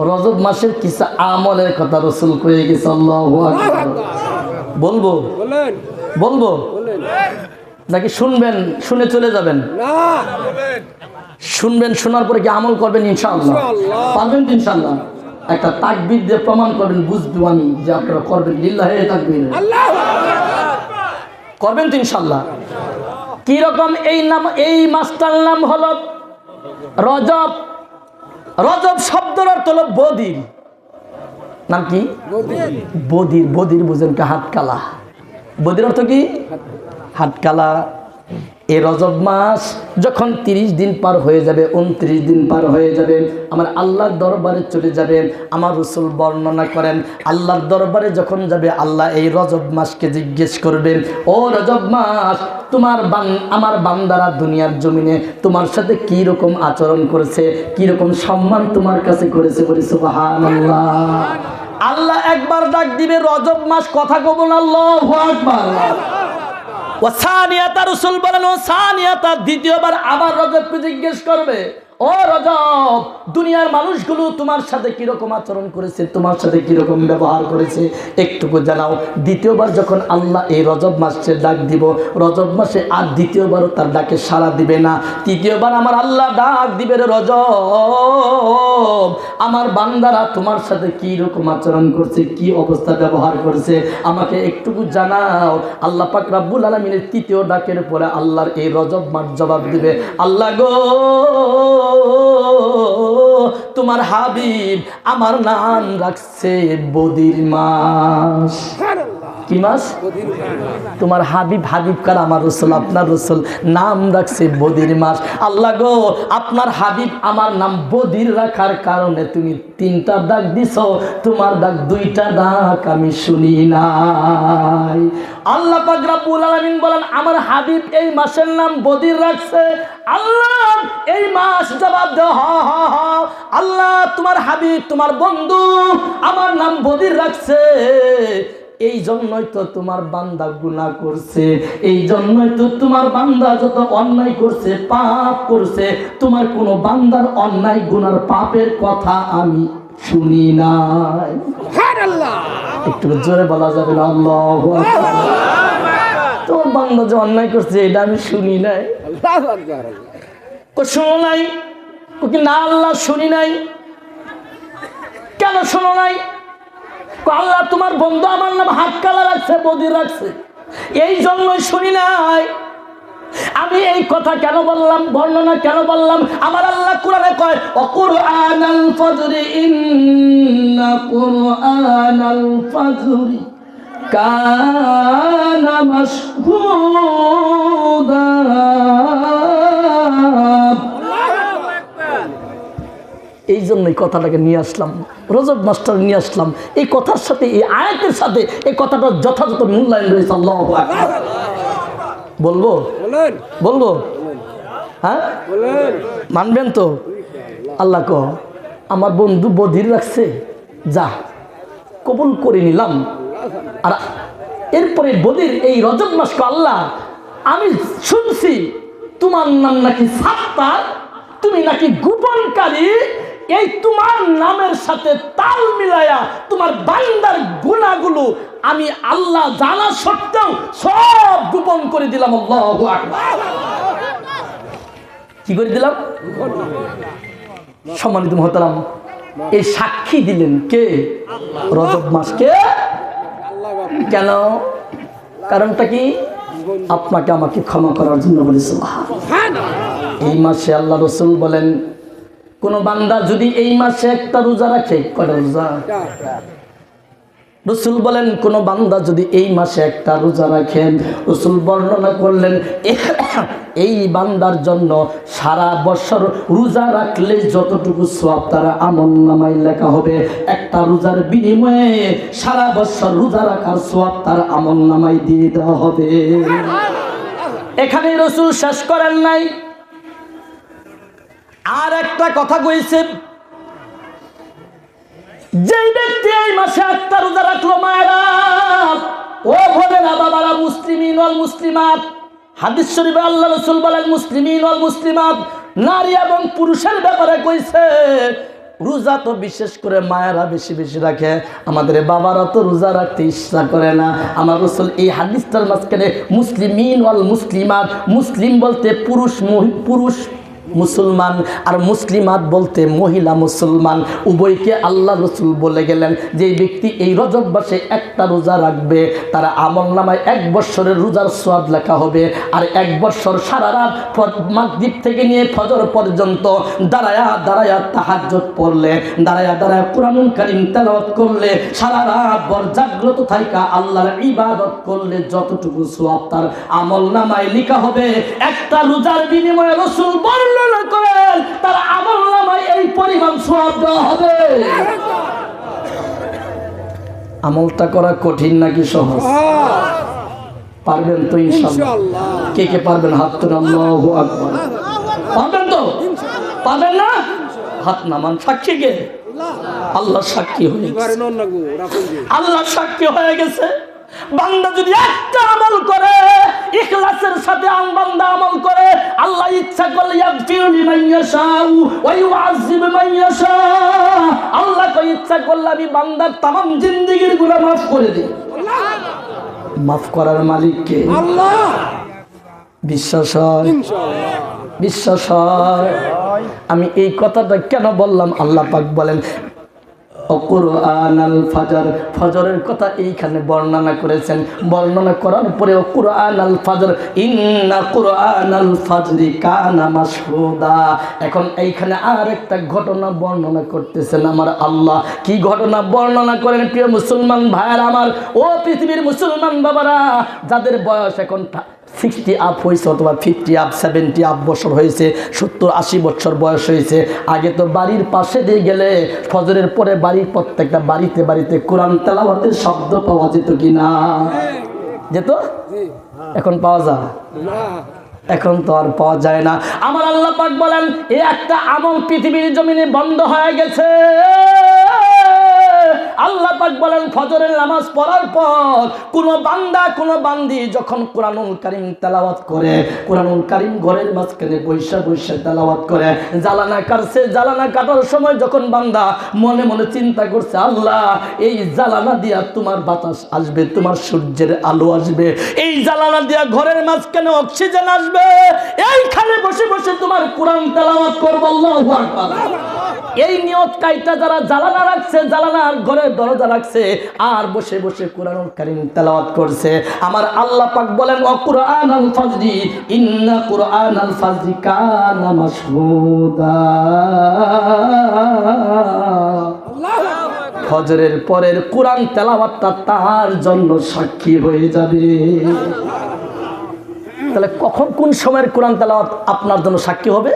রজব মাসের কিছু আমলের কথা রাসূল কয়ে গেছে। আল্লাহু আকবার। বলবো বলবো নাকি শুনবেন, শুনে চলে যাবেন? শুনবেন, শোনার পরে কি আমল করবেন ইনশাআল্লাহ? পারবেন তো ইনশাআল্লাহ? একটা তাকবীর দিয়ে প্রমাণ করবেন, বুঝবো আমি যে আপনারা করবেন। লিল্লাহি তাকবীর, করবেন তো ইনশাআল্লাহ? কি রকম এই নাম, এই মাসটার নাম হলো রজব। রজব শব্দের অর্থ হলো বদির। নাম কি? বদির। বদির বুঝেন কি? হাতকালা। বদির অর্থ কি? হাতকালা। এই রজব মাস যখন 30 দিন পার হয়ে যাবে, 29 দিন পার হয়ে যাবে, আমার আল্লাহর দরবারে চলে যাবে। আমার রাসূল বর্ণনা করেন, আল্লাহর দরবারে যখন যাবে, আল্লাহ এই রজব মাসকে জিজ্ঞেস করবেন, ও রজব মাস, আমার বান্দারা দুনিয়ার জমিনে তোমার সাথে কি রকম আচরণ করেছে, কি রকম সম্মান তোমার কাছে করেছে? বলি সুবহানাল্লাহ। আল্লাহ একবার ডাক দিবে, রজব মাস, কথা কবুল, আল্লাহু আকবার। ওয়াসানিয়াতা, রাসূল বলেন ওয়াসানিয়াতা, দ্বিতীয়বার আবার রজবকে জিজ্ঞেস করবে, ও রজব, দুনিয়ার মানুষগুলো তোমার সাথে কিরকম আচরণ করেছে, তোমার সাথে কিরকম ব্যবহার করেছে, একটুকু জানাও। দ্বিতীয়বার যখন আল্লাহ এই রজব মাসে ডাক দিব, রজব মাসে আর দ্বিতীয়বারও তার ডাকে সাড়া দিবে না। তৃতীয়বার আমার আল্লাহ ডাক দিবে, রে রজব, আমার বান্দারা তোমার সাথে কি রকম আচরণ করছে, কি অবস্থা ব্যবহার করেছে, আমাকে একটুকু জানাও। আল্লাহ পাক রব্বুল আলামিনের তৃতীয় ডাকের পরে আল্লাহর এই রজব মাস জবাব দিবে, আল্লাহ গো, তোমার হাবিব আমার নাম রাখছে বদির মাস। কি মাস? তোমার হাবিব, হাবিব কার? আমার রাসূল, আপনার রাসূল নাম রাখছে বদির মাস। আল্লাহ গো, আপনার হাবিব আমার নাম বদির রাখার কারণে তুমি 3টা ডাক দিছো, তোমার ডাক 2টা ডাক আমি শুনি নাই। আল্লাহ পাক রব্বুল আলামিন বলেন, আমার হাবিব এই মাসের নাম বদির রাখছে। আল্লাহ এই মাস জবাব দাও, হ হ হ, আল্লাহ তোমার হাবিব, তোমার বন্ধু আমার নাম বদির রাখছে। এই জন্যই তো তোমার বান্দা গুনাহ করছে, এই জন্যই তো তোমার বান্দা যত অন্যায় করছে, পাপ করছে, তোমার কোনো বান্দার অন্যায় গুনার পাপের কথা আমি শুনি নাই। সুবহানাল্লাহ। একটু জোরে বলা যাবে না? আল্লাহু আকবার। তোমার বান্দা যে অন্যায় করছে এটা আমি শুনি নাই। আল্লাহু আকবার। কো শুনো নাই? কো কি না আল্লাহ শুনি নাই। কেন শুনো নাই? আল্লাহ তোমার বন্ধু আমার নাম হাতকালা রাখছে, বদির রাখছে, এই জন্যই শুনি নাই। আমি এই কথা কেন বললাম, বর্ণনা কেন বললাম? আমার আল্লাহ কোরআনে কয়, ওয়াকুরআনাল ফাজরি, ইন্না কুরআনাল ফাজরি কানা মাশহুদা। এই জন্যই কথাটাকে নিয়ে আসলাম, রজব মাসটা নিয়ে আসলাম। এই কথার সাথে, এই আয়াতের সাথে এই কথাটার যথাযথ মূল্যায়ন রয়েছে। আল্লাহু আকবার। বলবো বলবো? হ্যাঁ মানবেন তো? আল্লাহ কো, আমার বন্ধু বধির রাখছে, যা কবুল করে নিলাম। আর এরপরে বধির এই রজব মাসকে আল্লাহ, আমি শুনছি তোমার নাম নাকি সাত্তার, তুমি নাকি গোপনকারী, এই তোমার নামের সাথে তাল মিলায়া তোমার বান্দার গুনাহগুলো আমি আল্লাহ জানা সত্ত্বেও সব গোপন করে দিলাম। আল্লাহু আকবার। কি করে দিলাম? সম্মানিত মুহতারাম, এই সাক্ষী দিলেন কে? রজব মাসকে। কেন? কারণটা কি? আপনাকে আমাকে ক্ষমা করার জন্য বলি সুবহানাল্লাহ। এই মাসে আল্লাহ রাসূল বলেন, কোন বান্দা যদি এই মাসে একটা রোজা রাখে, কয়টা রোজা? রাসূল বলেন, কোন বান্দা যদি এই মাসে একটা রোজা রাখেন, রাসূল বর্ণনা করলেন, এই বান্দার জন্য সারা বছর রোজা রাখলে যতটুকু সওয়াব তার আমলনামায় লেখা হবে, একটা রোজার বিনিময়ে সারা বছর রোজা রাখার সওয়াব তার আমলনামায় দিয়ে দেওয়া হবে। এখানে রাসূল শেষ করেন নাই, আর একটা কথা কইছে, যেই ব্যক্তি এই মাসে একটা রোজা রাখলো, মায়েরা ও বোনেরা, বাবারা, মুসলিমিন ওয়াল মুসলিমাত, হাদিস শরীফে আল্লাহ রাসূল বলেন, মুসলিমিন ওয়াল মুসলিমাত, নারী এবং পুরুষের ব্যাপারে কইছে, রোজা তো বিশেষ করে মায়েরা বেশি বেশি রাখে, আমাদের বাবারা তো রোজা রাখতে ইচ্ছা করে না। আমার রাসূল এই হাদিসটার মাঝখানে মুসলিমিন ওয়াল মুসলিমাত, মুসলিম বলতে পুরুষ মুসলমান আর মুসলিমাত বলতে মহিলা মুসলমান, উভয়কে আল্লাহ রসুল বলে গেলেন যে ব্যক্তি এই রজব মাসে একটা রোজা রাখবে তার আমলনামায় 1 বছরের রোজার সওয়াব লেখা হবে। আর 1 বছর সারা রাত মাগরিব থেকে নিয়ে ফজর পর্যন্ত দাঁড়ায়া তাহাজ্জুদ পড়লে, দাঁড়ায়া কুরআনুল কারীম তেলাওয়াত করলে, সারা রাত ভর জাগ্রত থাইকা আল্লাহর ইবাদত করলে যতটুকু সওয়াব তার আমলনামায় লেখা হবে, একটা রোজার বিনিময়ে রাসূল বলেন করেন তার আমলনামায় এই পরিমাণ সওয়াব দেওয়া হবে। আমলটা করা কঠিন নাকি সহজ? পারবেন তো ইনশাআল্লাহ? কে কে পারবেন হাত তুলে আল্লাহু আকবার। পারবেন তো? পারবেন না? হাত নামান। সাক্ষী কে? আল্লাহ সাক্ষী হয়ে গেছে। আল্লাহ সাক্ষী হয়ে গেছে। বান্দা যদি একটা আমল করে, ইখলাসের সাথে বান্দা আমল করে, আল্লাহ ইচ্ছা করলে ইয়াগফিরু লিমান ইয়াশাউ ওয়া ইউআযযিবু মান ইয়াশা। আল্লাহ কই ইচ্ছা করলে আমি বান্দার तमाम জিন্দেগীর গুনাহ মাফ করে দিই। মাফ করার মালিক কে? আল্লাহ। বিশ্বাস হয়? ইনশাআল্লাহ বিশ্বাস হয়। আমি এই কথাটা কেন বললাম? আল্লাহ পাক বলেন কুরআনাল ফাজর, ফজরের কথা এইখানে বর্ণনা করেছেন। বর্ণনা করার পরে কুরআনাল ফাজর ইন্না কুরআনাল ফাজরি কানা মাশহুদা। এখন এইখানে আরেকটা ঘটনা বর্ণনা করতেছেন আমার আল্লাহ। কি ঘটনা বর্ণনা করেন প্রিয় মুসলমান ভাইয়েরা আমার, ও পৃথিবীর মুসলমান বাবারা, যাদের বয়স এখন 60 আপ হয়েছে অথবা 50 আপ 70 আপ বছর হয়েছে, 70-80 বছর বয়স হয়েছে। আগে তো বাড়ির পাশে দিয়ে গেলে ফজরের পরে বাড়ির প্রত্যেকটা বাড়িতে বাড়িতে কোরআন তেলাওয়াতের শব্দ পাওয়া যেত কিনা? যেত? এখন পাওয়া যায় না। এখন তো আর পাওয়া যায় না। আমার আল্লাহ পাক বলেন এই একটা আমল পৃথিবীর জমিনে বন্ধ হয়ে গেছে। আল্লাহ পাক বলেন ফজরের নামাজ পড়ার পর কোন বান্দা কোন বান্দি যখন কোরআনুল কারীম তেলাওয়াত করে, কোরআনুল কারীম ঘরের মাঝখানে বৈশা বৈশা তেলাওয়াত করে, জ্বালানা কাটছে, জ্বালানা কাটার সময় যখন বান্দা মনে মনে চিন্তা করছে আল্লাহ এই জ্বালানা দিয়া তোমার বাতাস আসবে, তোমার সূর্যের আলো আসবে, এই জ্বালানা দিয়া ঘরের মাঝখানে অক্সিজেন আসবে, এইখানে বসে বসে তোমার কোরআন তেলাওয়াত করব, আল্লাহু আকবার। এই নিয়ত কাইটা যারা জ্বালানা রাখছে, জ্বালানার ঘরের দরজা রাখছে আর বসে বসে কোরআনুল কারীম তেলাওয়াত করছে, আমার আল্লাহ পাক বলেন ওয়া কুরআনাল ফাজরি ইন্না কুরআনাল ফাজরি কানা মাশহুদা। ফজরের পরের কোরআন তেলাওয়াতটা তার জন্য সাক্ষী হয়ে যাবে। তাহলে কখন কোন সময়ের কোরআন তেলাওয়াত আপনার জন্য সাক্ষী হবে?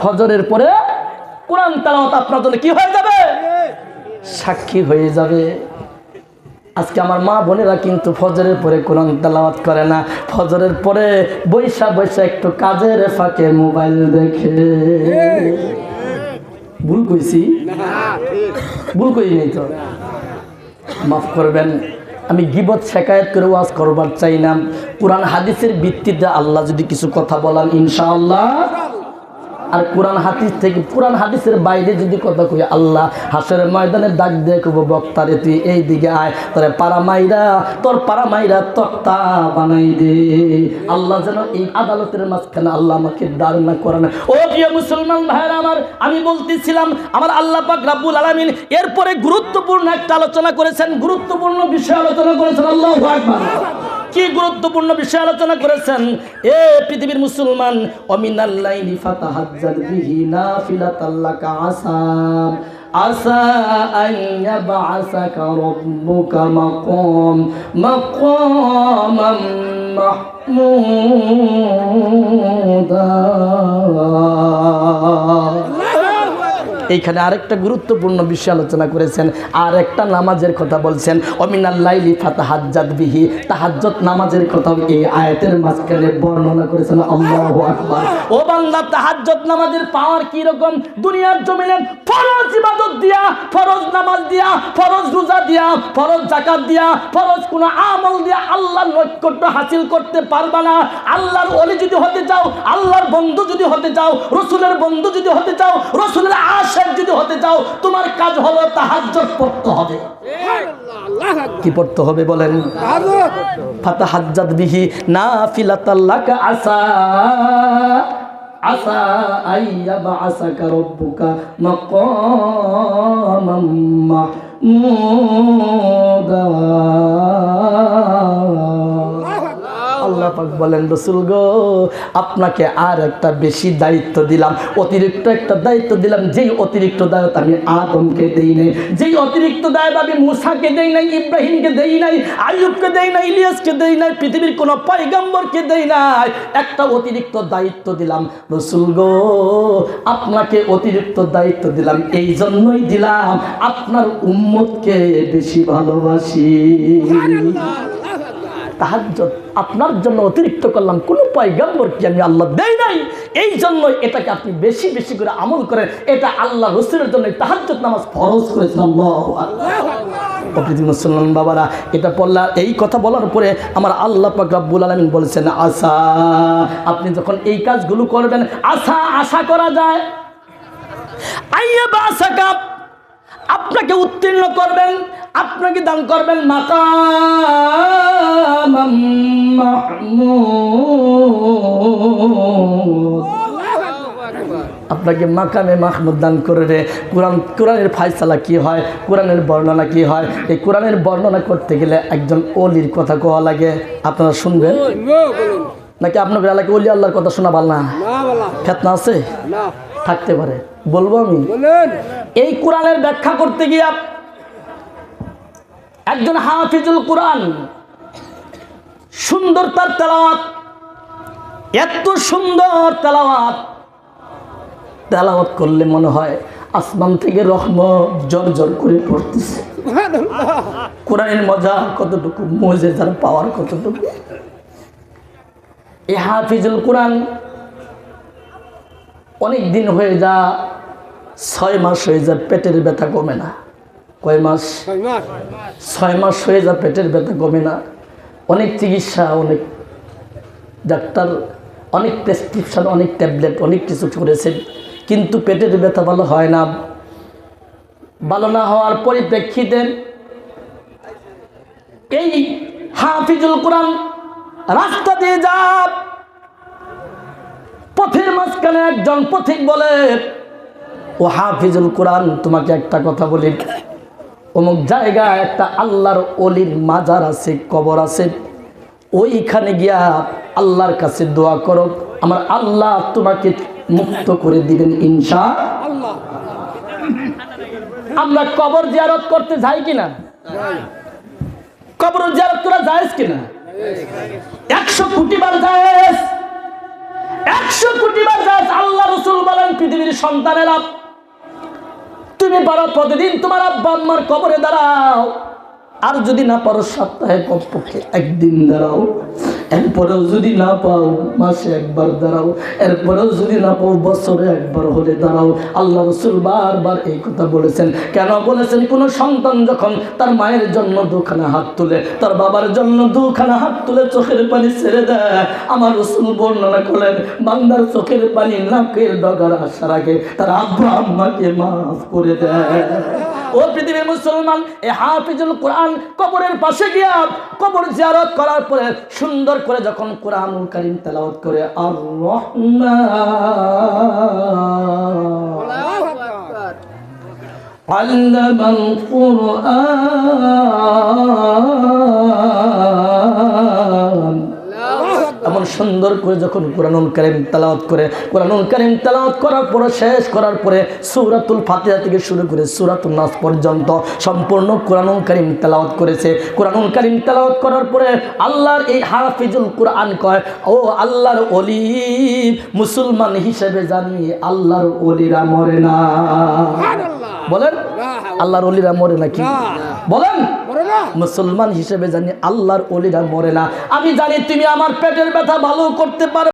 ফজরের পরে কোরআন তেলাওয়াত আপনার জন্য কি হয়ে যাবে? সাক্ষী হয়ে যাবে। আজকে আমার মা বোনেরা কিন্তু ফজরের পরে কোরআন তেলাওয়াত করে না, ফজরের পরে বৈশা বৈশা একটু কাজের ফাঁকে মোবাইল দেখে। ভুল কইছি? ভুল কই নাই তো? মাফ করবেন, আমি গীবত শিকায়ত করে ওয়াজ করবার চাই না। কোরআন হাদিসের ভিত্তিতে আল্লাহ যদি কিছু কথা বলেন ইনশাআল্লাহ, আর কোরআন হাদিস থেকে কোরআন হাদিসের বাইরে যদি কথা কই আল্লাহ হাসরের ময়দানে ডাক দিয়ে কব বক্তারে তুই এই দিকে আয়, তোরে পাড়া মাইরা তোর পাড়া মাইরা তক্তা বানাই দে। আল্লাহ যেন এই আদালতের মাঝখানে আল্লাহ আমাকে দাঁড় না করেন। ও প্রিয় মুসলমান ভাইরা আমার, আমি বলতেছিলাম আমার আল্লাহ পাক রব্বুল আলামিন এরপরে গুরুত্বপূর্ণ একটা আলোচনা করেছেন, গুরুত্বপূর্ণ বিষয় আলোচনা করেছেন। আল্লাহু আকবার। কি গুরুত্বপূর্ণ বিষয় আলোচনা করেছেন? এ পৃথিবীর মুসলমান, অমিনাল লাইলি ফাতাহাজ্জাদ বিহি নাফিলাতাল লাকা আসা আসা আন ইয়াবআসাকা রাব্বুকা মাকামান মাহমুদা। এইখানে আরেকটা গুরুত্বপূর্ণ বিষয় আলোচনা করেছেন, আর একটা নামাজের কথা বলছেন, অমিনাল লাইলি ফাতাহাজ্জাদ বিহি, তাহাজ্জুদ নামাজের কথা এই আয়াতের মাঝখানে বর্ণনা করেছেন। আল্লাহু আকবার। ও বান্দা, তাহাজ্জুদ নামাজের পাওয়ার কি রকম? দুনিয়ার জমিনে ফরজ ইবাদত দিয়া, ফরজ নামাজ দিয়া, ফরজ রোজা দিয়া, ফরজ যাকাত দিয়া, ফরজ কোন আমল দিয়া আল্লাহর নৈকট্য হাসিল করতে পারবা না। আল্লাহর ওলি যদি হতে চাও, আল্লাহর বন্ধু যদি হতে চাও, রাসূলের বন্ধু যদি হতে চাও, রাসূলের আশিক যদি হতে চাও, তোমার কাজ হলো তাহাজ্জুদ পড়তে হবে। কি পড়তে হবে বলেন? ফাতাহাজ্জাদ বিহি নাফিলাতাল লাকা আসা আসা আইয়াবআসাকা রাব্বুকা মাকামাম মাহমুদা। আল্লাহ পাক বলেন, রাসূল গো, আপনাকে আর একটা বেশি দায়িত্ব দিলাম, অতিরিক্ত একটা দায়িত্ব দিলাম। যেই অতিরিক্ত দায়িত্ব আমি আদমকে দেই নাই, যেই অতিরিক্ত দায়িত্ব আমি মূসাকে দেই নাই, ইব্রাহিমকে দেই নাই, আইয়ুবকে দেই নাই, ইলিয়াসকে দেই নাই, পৃথিবীর কোনো পয়গম্বরকে দেই নাই। একটা অতিরিক্ত দায়িত্ব দিলাম। রাসূল গো, আপনাকে অতিরিক্ত দায়িত্ব দিলাম, এই জন্যই দিলাম আপনার উম্মতকে বেশি ভালোবাসি। তাহাজ্জুদ আপনার জন্য অতিরিক্ত করলাম, কোন পয়গম্বরকে আমি আল্লাহ দেই নাই, এই জন্য এটাকে আপনি বেশি বেশি করে আমল করেন। এটা আল্লাহ রাসূলের জন্য তাহাজ্জুদ নামাজ ফরজ করেছেন। আল্লাহু আকবার। পৃথিবীর মুসলমান বাবারা, এটা পড়লা, এই কথা বলার পরে আমার আল্লাহ পাক রব্বুল আলামিন বলেছেন, আশা, আপনি যখন এই কাজগুলো করবেন, আশা করা যায় আইয়াবাসাকা, আপনাকে উত্তীর্ণ করবেন, আপনাকে দান করবেন মাকামাম মাহমুদ, আপনাকে মাকামে মাহমুদ দান করে। কোরআনের ফায়সালা কি হয়, কোরআনের বর্ণনা কি হয়? এই কোরআনের বর্ণনা করতে গেলে একজন ওলির কথা কোয়া লাগে। আপনারা শুনবেন নাকি আপনাদের এলাকায় ওলি আল্লাহর কথা শোনা ভালো না? ফেতনা আছে? থাকতে পারে, বলবো আমি। এই কোরআনের ব্যাখ্যা করতে গিয়া একজন হাফিজুল কোরআন, সুন্দর তার তেলাওয়াত, এত সুন্দর তেলাওয়াত করলে মনে হয় আসমান থেকে রহমত ঝরঝর করে পড়তেছে। কোরআনের মজা কতটুকু, মুজিজার পাওয়ার কতটুকু। এই হাফিজুল কোরআন অনেক দিন হয়ে যা, 6 মাস হয়ে যা, পেটের ব্যথা কমে না। কয় মাস? 6 মাস হয়ে যা, পেটের ব্যথা কমে না। অনেক চিকিৎসা, অনেক ডাক্তার, অনেক প্রেসক্রিপশন, অনেক ট্যাবলেট, অনেক কিছু করেছেন, কিন্তু পেটের ব্যথা ভালো হয় না। ভালো না হওয়ার পরিপ্রেক্ষিতে এই হাফিজুল কোরআন রাস্তা দিয়ে যা, পথের মাঝখানে একজন পথিক বলে, ও হাফিজুল কোরআন, তোমাকে একটা কথা বলি, অমুক জায়গায় একটা আল্লাহর ওলির মাজার আছে, কবর আছে, ওইখানে গিয়া আল্লাহর কাছে দোয়া করো, আমার আল্লাহ তোমাকে মুক্ত করে দিবেন ইনশাআল্লাহ। আমরা কবর জিয়ারত করতে যাই কিনা? কবর জিয়ারত করা জায়েজ কিনা? 100 কোটি বার জায়েজ, 100 কোটি বার জায়েজ। আল্লাহ রাসূল বলেন, পৃথিবীর সন্তানেরা, তুমি পারো প্রতিদিন তোমার আব্বা আম্মার কবরে দাঁড়াও, আর যদি না পারো সপ্তাহে কমপক্ষে 1 দিন দাঁড়াও, এরপরেও যদি না পাও মাসে 1 বার দাঁড়াও, এরপরেও যদি না পাও বছরে 1 বার হলে দাঁড়াও। আল্লাহ রাসূল বারবার এই কথা বলেছেন। কেন বলেছেন? কোন সন্তান যখন তার মায়ের জন্য 2খানা হাত তুলে, তার বাবার জন্য 2খানা হাত তুলে চোখের পানি ছেড়ে দেয়, আমার রাসূল বর্ণনা করলেন, বান্দার চোখের পানি নাকের ডগার আসার আগে তার আব্বা আম্মাকে মাফ করে দেয়। ও পৃথিবীর মুসলমান, এই হাফিজুল কোরআন কবরের পাশে গিয়া কবর জিয়ারত করার পরে সুন্দর করে যখন কোরআনুল কারীম তেলাওয়াত করে, আর রহমান আল্লামাল কুরআন, এমন সুন্দর করে যখন কোরআনুল কারীম তেলাওয়াত করে, কোরআনুল কারীম তেলাওয়াত করার পরে, শেষ করার পরে সূরাতুল ফাতিহা থেকে শুরু করে সূরাতুন নাস পর্যন্ত সম্পূর্ণ কোরআনুল কারীম তেলাওয়াত করেছে। কোরআনুল কারীম তেলাওয়াত করার পরে আল্লাহর এই হাফিজুল কোরআন কয়, ও আল্লাহর ওলি, মুসলমান হিসেবে জানি আল্লাহর ওলিরা মরে না। বলেন, আল্লাহর ওলিরা মরে নাকি? বলেন, মুসলমান হিসেবে জানি আল্লাহর ওলিরা মরে না। আমি জানি তুমি আমার পেটের ব্যথা ভালো করতে পারো।